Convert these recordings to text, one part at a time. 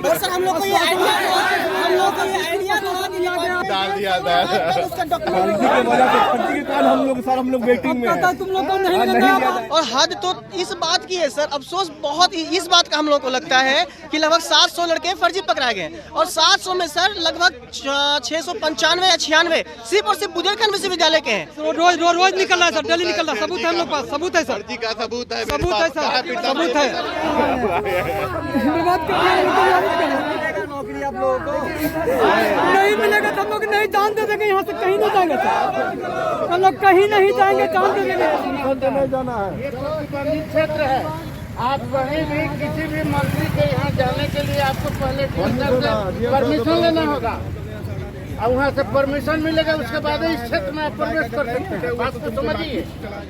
और सर हम लोग को ये आइडिया डाल दिया था हम लोग वेटिंग में हैं। तुम लोग को नहीं लगा। और हद तो इस बात की है सर, अफसोस बहुत इस बात का हम लोग को लगता है कि लगभग 700 लड़के फर्जी पकड़ाए गए और 700 में सर लगभग 695 या 96 सिर्फ और सिर्फ बुदेलखंड विश्वविद्यालय के हैं। रोज निकल रहा है सर, डेली निकल रहा है। सबूत है हम लोग पास, सबूत है सर, फर्जी का सबूत है, सबूत है सर, सबूत है। नौकरी आप लोगों को नहीं मिलेगा तो हम लोग नहीं जानते थे कि यहाँ से कहीं नहीं जाएंगे सर, हम लोग कहीं नहीं जाएंगे, जानते थे नहीं जाना है। ये प्रतिबंधित क्षेत्र है। आप कहीं भी किसी भी मंत्री के यहाँ जाने के लिए आपको पहले परमिशन लेना होगा और वहाँ से परमिशन मिलेगा, उसके बाद इस क्षेत्र में आप प्रवेश कर सकते हैं। बात को समझिए।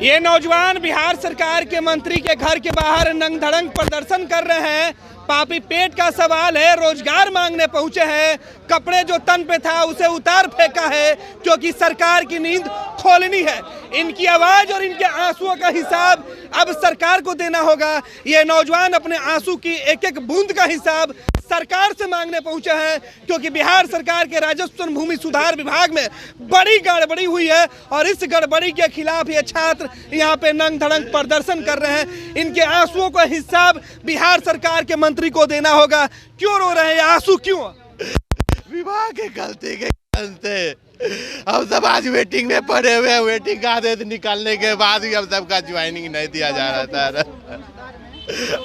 ये नौजवान बिहार सरकार के मंत्री के घर के बाहर नंग धड़ंग प्रदर्शन कर रहे हैं। पापी पेट का सवाल है, रोजगार मांगने पहुंचे हैं। कपड़े जो तन पे था उसे उतार फेंका है क्योंकि सरकार की नींद खोलनी है। इनकी आवाज और इनके आंसुओं का हिसाब अब सरकार को देना होगा। ये नौजवान अपने आंसू की एक एक बूंद का हिसाब सरकार से मांगने पहुंचे हैं क्योंकि बिहार सरकार के राजस्व और भूमि सुधार विभाग में बड़ी गड़बड़ी हुई है और इस गड़बड़ी के खिलाफ ये छात्र यहाँ पे नंग धड़ंग प्रदर्शन कर रहे हैं। इनके आंसुओं का हिसाब बिहार सरकार के मंत्री को देना होगा। क्यों रो रहे हैं, आंसू क्यों? विभाग के गलती के चलते हम सब आज वेटिंग में पड़े हुए हैं। वेटिंग का आदेश निकालने के बाद भी हम सबका ज्वाइनिंग नहीं दिया जा रहा था।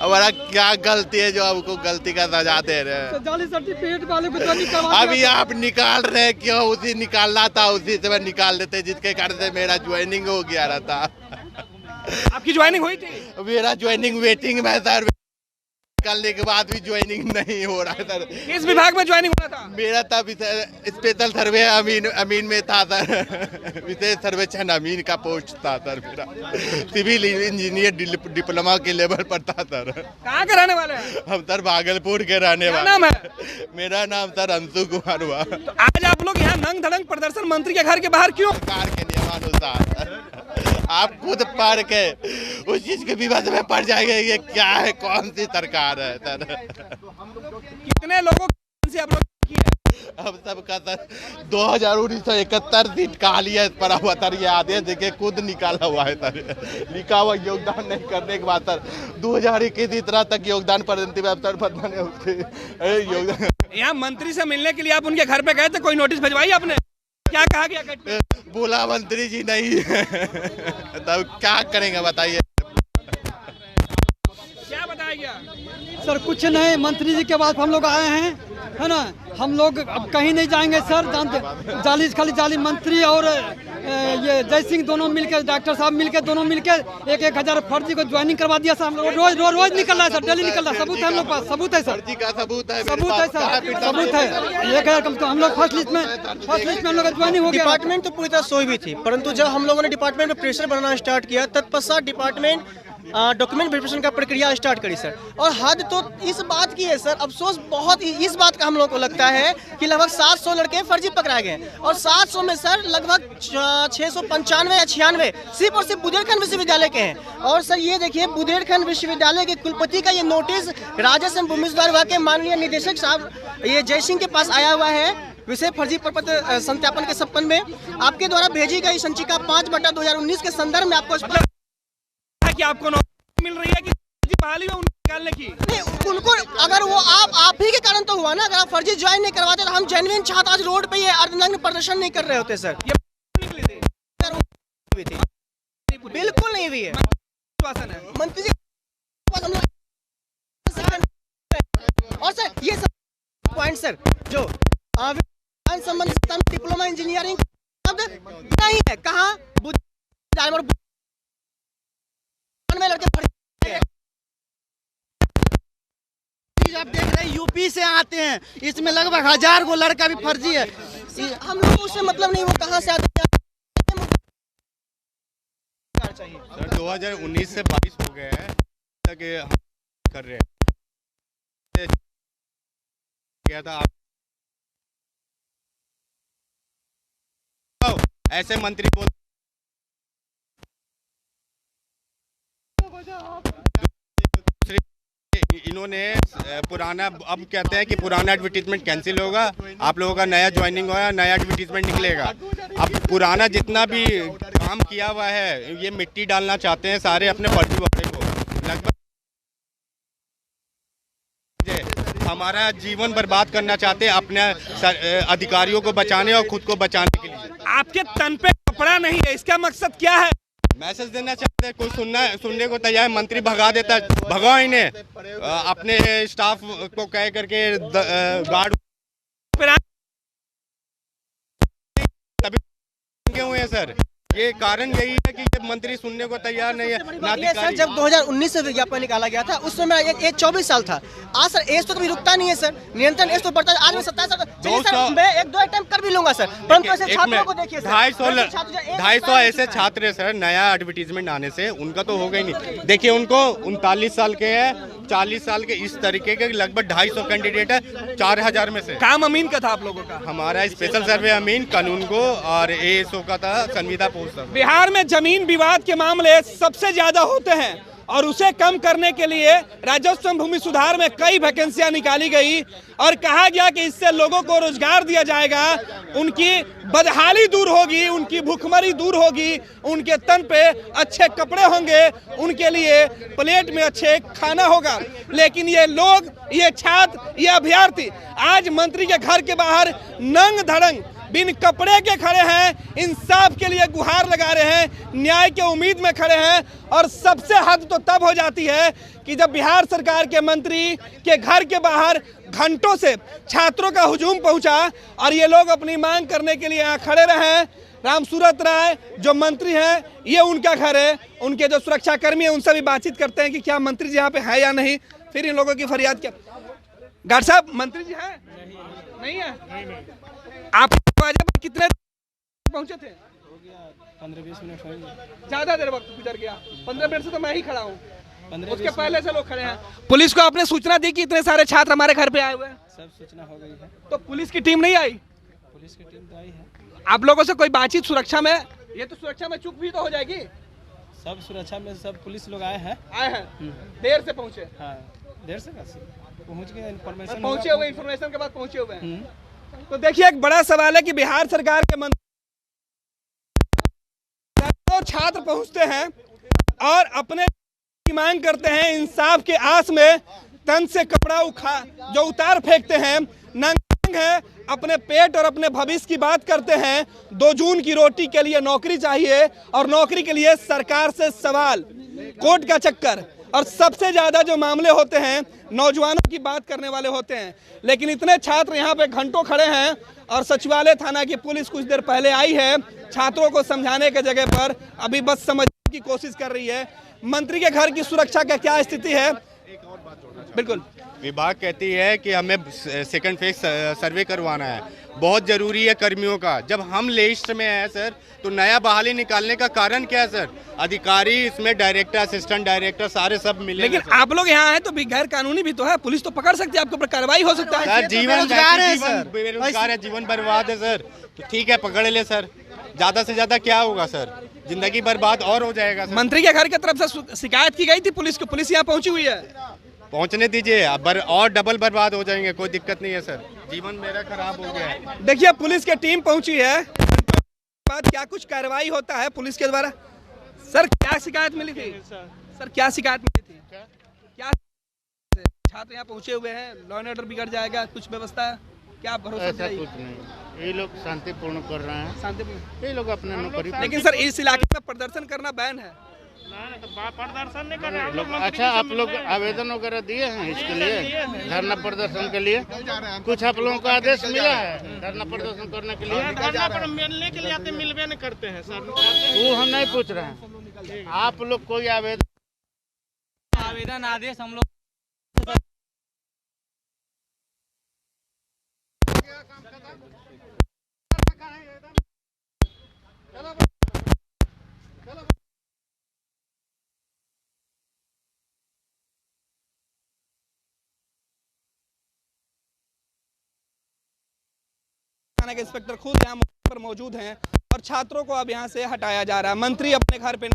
हमारा क्या गलती है जो आपको गलती का सजा दे रहे हैं? जाली सर्टिफिकेट वाले को तो निकाल अभी आप निकाल रहे हैं, क्यों? उसी निकालना था, उसी से मैं निकाल देते जिसके कारण से मेरा ज्वाइनिंग हो गया रहता। आपकी ज्वाइनिंग हुई थी? मेरा ज्वाइनिंग वेटिंग में सर, निकालने के बाद भी ज्वाइनिंग नहीं हो रहा है सर। किस विभाग में ज्वाइनिंग होना था? मेरा था स्पेशल सर्वे अमीन में था सर। विशेष सर्वेक्षण अमीन का पोस्ट था सर मेरा। सिविल इंजीनियर डिप्लोमा के लेवल पर था सर। कहाँ के रहने वाले हैं? हम सर भागलपुर के रहने वाले। नाम है? मेरा नाम सर अंशु कुमार हुआ। तो आज आप लोग यहाँ नंग धड़ंग प्रदर्शन मंत्री के घर के बाहर क्यों? सरकार के नियमानुसार आप खुद पढ़ के उस चीज के विवाद में पड़ जाएंगे। ये क्या है, कौन सी सरकार है सर? कितने लोगों से आप लोग की है? हम सबका सर 2071 सीट खाली है पड़ा हुआ सर। ये आदेश देखिए खुद निकाला हुआ है सर। लिखा हुआ योगदान नहीं करने के बाद सर 2021 तरह तक योगदान प्रतिनिधि अवसर पर योगदान। यहाँ मंत्री से मिलने के लिए आप उनके घर पे गए थे, कोई नोटिस भिजवाई आपने? क्या कहा गया? बोला मंत्री जी नहीं है। तब क्या करेंगे बताइए? क्या बताया गया? सर कुछ नहीं, मंत्री जी के बाद हम लोग आए हैं, है ना। हम लोग अब कहीं नहीं जाएंगे सर, जानते खाली जाली मंत्री और ये जय सिंह दोनों मिलकर, डॉक्टर साहब मिलकर, दोनों मिलकर 1,000 फर्जी को ज्वाइनिंग करवा दिया सर। हम लोग रोज निकल रहा है सर, डेली निकल रहा है। सबूत है हम लोग पास, सबूत है सर, फर्जी का सबूत है, सबूत है सर, सबूत है। 1,000 कम तो हम लोग फर्स्ट लिस्ट में हम लोग ज्वाइनिंग हो गया। डिपार्टमेंट तो पूरी तरह सोई भी थी, परंतु जब हम लोगों ने डिपार्टमेंट में प्रेशर बनाना स्टार्ट किया तत्पश्चात डिपार्टमेंट डॉक्यूमेंट वेरिफिकेशन का प्रक्रिया स्टार्ट करी सर। और हद तो इस बात की है सर, अफसोस बहुत इस बात का हम लोग को लगता है कि लगभग 700 लड़के फर्जी पकड़ाए गए और 700 में सर लगभग 695 या 96 सिर्फ और सिर्फ बुदेलखंड विश्वविद्यालय के हैं। और सर ये देखिए, बुदेलखंड विश्वविद्यालय के कुलपति का ये नोटिस राजस्व एवं भूमि सुधार विभाग के माननीय निदेशक साहब ये जय सिंह के पास आया हुआ है विषय फर्जी प्रपत्र सत्यापन के संबंध में। आपके द्वारा भेजी गई संचिका 5/2019 के संदर्भ में आपको कि आपको नौकरी मिल रही है कि बहाली में उनको निकालने की? नहीं, उनको अगर वो आप ही के कारण तो हुआ ना। अगर आप फर्जी ज्वाइन नहीं करवाते तो हम जेन्युइन छात्र आज रोड पे ये अर्धनग्न प्रदर्शन नहीं कर रहे होते सर। ये निकली थी? बिल्कुल नहीं हुई है। मंत्री जी और सर ये सब पॉइंट सर जो संबंधित डिप्लोमा इंजीनियरिंग नहीं है, कहाँ में लड़के आप देख रहे हैं यूपी से आते हैं, इसमें लगभग 1000 गो लड़का भी फर्जी है। हम लोग उससे मतलब नहीं, वो कहाँ से आते हैं। सर 2019 से 22 हो गए हैं तक हम कर रहे हैं। क्या था ऐसे मंत्री बोल इन्होंने पुराना, अब कहते हैं कि पुराना एडवर्टीजमेंट कैंसिल होगा, आप लोगों का नया ज्वाइनिंग होगा, नया एडवर्टीजमेंट निकलेगा। अब पुराना जितना भी काम किया हुआ है ये मिट्टी डालना चाहते हैं सारे अपने फर्जी वाले को। लगभग हमारा जीवन बर्बाद करना चाहते हैं अपने अधिकारियों को बचाने और खुद को बचाने के लिए। आपके तन पे कपड़ा नहीं है, इसका मकसद क्या है? मैसेज देना चाहते हैं, कोई सुनने को तैयार, मंत्री भगा देता है, भगाओ इन्हें, अपने स्टाफ को कह करके गार्ड तभी हुए हैं सर। ये कारण यही है कि ये मंत्री सुनने को तैयार नहीं है। सर जब 2019 से विज्ञापन निकाला गया था उस समय एज 24 साल था। आज सर एज तो कभी रुकता नहीं है सर, निरंतर एज तो बढ़ता है। आज मैं 27 साल, मैं एक दो अटेम्प्ट कर भी लूंगा सर, परंतु ऐसे छात्रों को देखिए 250 ऐसे छात्र है सर, नया एडवर्टीजमेंट आने से उनका तो होगा ही नहीं। देखिए उनको 39 साल के हैं, 40 साल के, इस तरीके के लगभग 250 कैंडिडेट है 4000 में से। काम अमीन का था आप लोगों का? हमारा स्पेशल सर्वे अमीन कानून को और एएसओ का था संविदा पोस्ट। बिहार में जमीन विवाद के मामले सबसे ज्यादा होते हैं और उसे कम करने के लिए राजस्व भूमि सुधार में कई वैकेंसियां निकाली गई और कहा गया कि इससे लोगों को रोजगार दिया जाएगा, उनकी बदहाली दूर होगी, उनकी भूखमरी दूर होगी, उनके तन पे अच्छे कपड़े होंगे, उनके लिए प्लेट में अच्छे खाना होगा। लेकिन ये लोग, ये छात्र, ये अभ्यर्थी आज मंत्री के घर के बाहर नंग धड़ंग बिन कपड़े के खड़े हैं, इंसाफ के लिए गुहार लगा रहे हैं, न्याय के उम्मीद में खड़े हैं। और सबसे हद तो तब हो जाती है कि जब बिहार सरकार के मंत्री के घर के बाहर घंटों से छात्रों का हुजूम पहुंचा और ये लोग अपनी मांग करने के लिए यहाँ खड़े रहे। रामसूरत राय जो मंत्री हैं, ये उनका घर है, उनके जो सुरक्षा कर्मी हैं उनसे भी बातचीत करते हैं कि क्या मंत्री जी यहाँ पे है या नहीं। फिर इन लोगों की फरियाद क्या? गार्ड साहब, मंत्री जी हैं? नहीं है। आप कितने पहुंचे थे? 15-20 मिनट हो गए। ज्यादा देर वक्त गुजर गया। 15 मिनट से तो मैं ही खड़ा हूँ, उसके पहले से लोग खड़े हैं। पुलिस को आपने सूचना दी कि इतने सारे छात्र हमारे घर पे आए हुए हैं? सब सूचना हो गई है। तो पुलिस की टीम नहीं आई? पुलिस की टीम तो आई है। आप लोगों से कोई बातचीत सुरक्षा में? ये तो सुरक्षा में चूक भी तो हो जाएगी। सब सुरक्षा में सब पुलिस लोग आए हैं। देर से पहुंचे? हाँ, देर से पहुंच गए, इन्फॉर्मेशन पहुंचे हुए, इन्फॉर्मेशन के बाद पहुंचे हुए हैं। तो देखिए एक बड़ा सवाल है कि बिहार सरकार के मंत्री छात्र पहुंचते हैं और अपने मांग करते हैं, इंसाफ के आस में तन से कपड़ा जो उतार फेंकते हैं, नंग है, अपने पेट और अपने भविष्य की बात करते हैं। 2 जून की रोटी के लिए नौकरी चाहिए और नौकरी के लिए सरकार से सवाल, कोर्ट का चक्कर, और सबसे ज्यादा जो मामले होते हैं नौजवानों की बात करने वाले होते हैं। लेकिन इतने छात्र यहाँ पे घंटों खड़े हैं और सचिवालय थाना की पुलिस कुछ देर पहले आई है छात्रों को समझाने के जगह पर, अभी बस समझने की कोशिश कर रही है। मंत्री के घर की सुरक्षा का क्या स्थिति है? बिल्कुल, विभाग कहती है कि हमें सेकंड फेज सर्वे करवाना है, बहुत जरूरी है कर्मियों का। जब हम लिस्ट में हैं सर तो नया बहाली निकालने का कारण क्या है सर? अधिकारी इसमें डायरेक्टर, असिस्टेंट डायरेक्टर सारे सब मिले। लेकिन आप लोग यहाँ हैं तो भी गैर कानूनी भी तो है, पुलिस तो पकड़ सकती है, आपके ऊपर कार्रवाई हो सकता है। सर बेरोजगार है, जीवन बर्बाद है सर, तो ठीक है पकड़ ले सर, ज्यादा से ज्यादा क्या होगा सर? जिंदगी बर्बाद और हो जाएगा सर। मंत्री के घर की तरफ से शिकायत की गई थी पुलिस को, पुलिस यहाँ पहुंची हुई है। पहुंचने दीजिए, और डबल बर्बाद हो जाएंगे, कोई दिक्कत नहीं है सर, जीवन मेरा खराब हो गया है। देखिए पुलिस की टीम पहुंची है, बाद क्या कुछ कार्रवाई होता है पुलिस के द्वारा? सर क्या शिकायत मिली थी? सर क्या शिकायत मिली थी? क्या छात्र यहाँ पहुंचे हुए हैं, लॉ एंड ऑर्डर बिगड़ जाएगा, कुछ व्यवस्था क्या भरोसा? ऐसा कुछ नहीं, ये लोग शांतिपूर्ण कर रहे हैं, शांतिपूर्ण, ये लोग अपने नौकरी। लेकिन सर इस इलाके में प्रदर्शन करना बैन है। प्रदर्शन नहीं कर रहे हैं। अच्छा, आप लोग आवेदन वगैरह दिए हैं इसके लिए, धरना प्रदर्शन के लिए? कुछ आप लोगों को आदेश मिला है धरना प्रदर्शन करने के लिए? धरना पर मिलने के लिए आते, मिलवे नहीं करते हैं सर। वो हम नहीं पूछ रहे हैं, आप लोग कोई आवेदन आदेश हम लोग थाना के इंस्पेक्टर खुद यहाँ पर मौजूद हैं और छात्रों को अब यहाँ से हटाया जा रहा है। मंत्री अपने घर पे,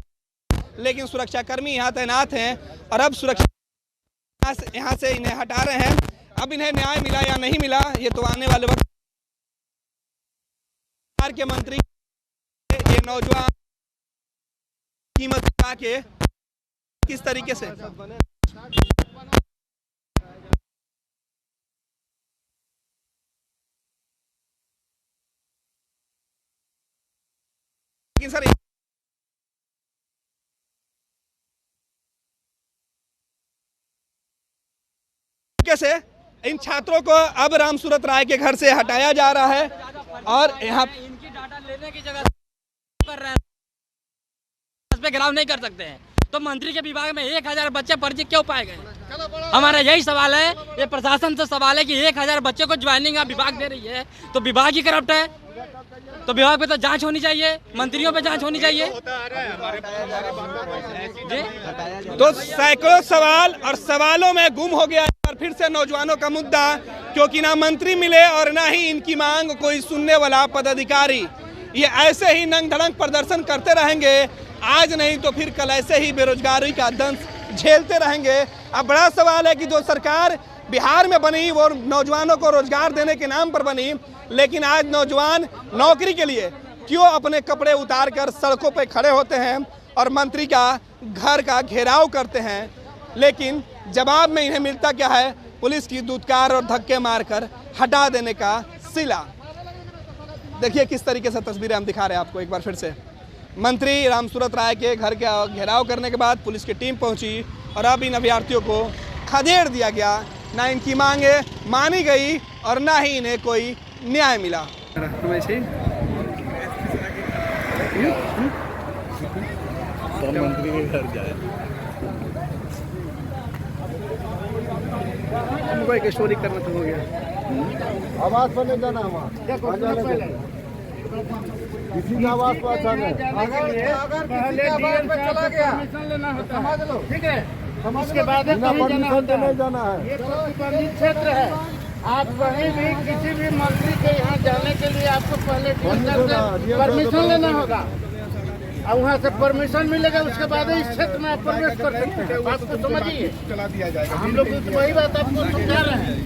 लेकिन सुरक्षा कर्मी यहाँ तैनात हैं और अब सुरक्षा यहाँ से इन्हें हटा रहे हैं। अब इन्हें न्याय मिला या नहीं मिला, ये तो आने वाले वक्त के मंत्री ये नौजवान कीमत चुका के किस तरीके से लेकिन सर से इन छात्रों को अब रामसूरत राय के घर से हटाया जा रहा है और यहाँ इनकी डाटा लेने की जगह कर रहे हैं, इस पे ग्राउंड नहीं कर सकते हैं। तो मंत्री के विभाग में 1000 बच्चे फर्जी क्यों पाए गए? हमारा यही सवाल है, ये प्रशासन से सवाल है कि 1000 बच्चे को ज्वाइनिंग विभाग दे रही है तो विभाग ही करप्ट है। तो विभाग पे तो जांच होनी चाहिए, मंत्रियों पे जांच होनी चाहिए। तो सैकड़ों सवाल और सवालों में गुम हो गया और फिर से नौजवानों का मुद्दा, क्योंकि ना मंत्री मिले और ना ही इनकी मांग कोई सुनने वाला पदाधिकारी। ये ऐसे ही नंग धड़ंग प्रदर्शन करते रहेंगे, आज नहीं तो फिर कल ऐसे ही बेरोजगारी का दंश झेलते रहेंगे। अब बड़ा सवाल है कि जो सरकार बिहार में बनी वो नौजवानों को रोजगार देने के नाम पर बनी, लेकिन आज नौजवान नौकरी के लिए क्यों अपने कपड़े उतार कर सड़कों पर खड़े होते हैं और मंत्री का घर का घेराव करते हैं, लेकिन जवाब में इन्हें मिलता क्या है? पुलिस की दुत्कार और धक्के मारकर हटा देने का सिला। देखिए किस तरीके से तस्वीरें हम दिखा रहे हैं आपको एक बार फिर से। मंत्री रामसूरत राय के घर का घेराव करने के बाद पुलिस की टीम पहुंची और अब इन अभ्यर्थियों को खदेड़ दिया गया। ना इनकी मांगे मानी गई और ना ही इन्हें कोई न्याय मिला। मंत्री के घर जाए हमको एक स्टोरी करना तो हो गया। आवाज पर नहीं जाना, किसी का आवाज पर अच्छा नहीं। अगर पहले आवाज पर चला गया परमिशन लेना होता है, समझ लो, ठीक है, उसके बाद नहीं जाना है। ये प्रतिबंधित क्षेत्र है, आप कहीं भी किसी भी मंत्री के यहाँ जाने के लिए आपको पहले परमिशन लेना होगा और वहाँ से परमिशन मिलेगा, उसके बाद इस क्षेत्र में आप प्रवेश कर सकते हैं। बात को समझिए, चला दिया जाएगा। हम लोग वही बात आपको समझा रहे हैं।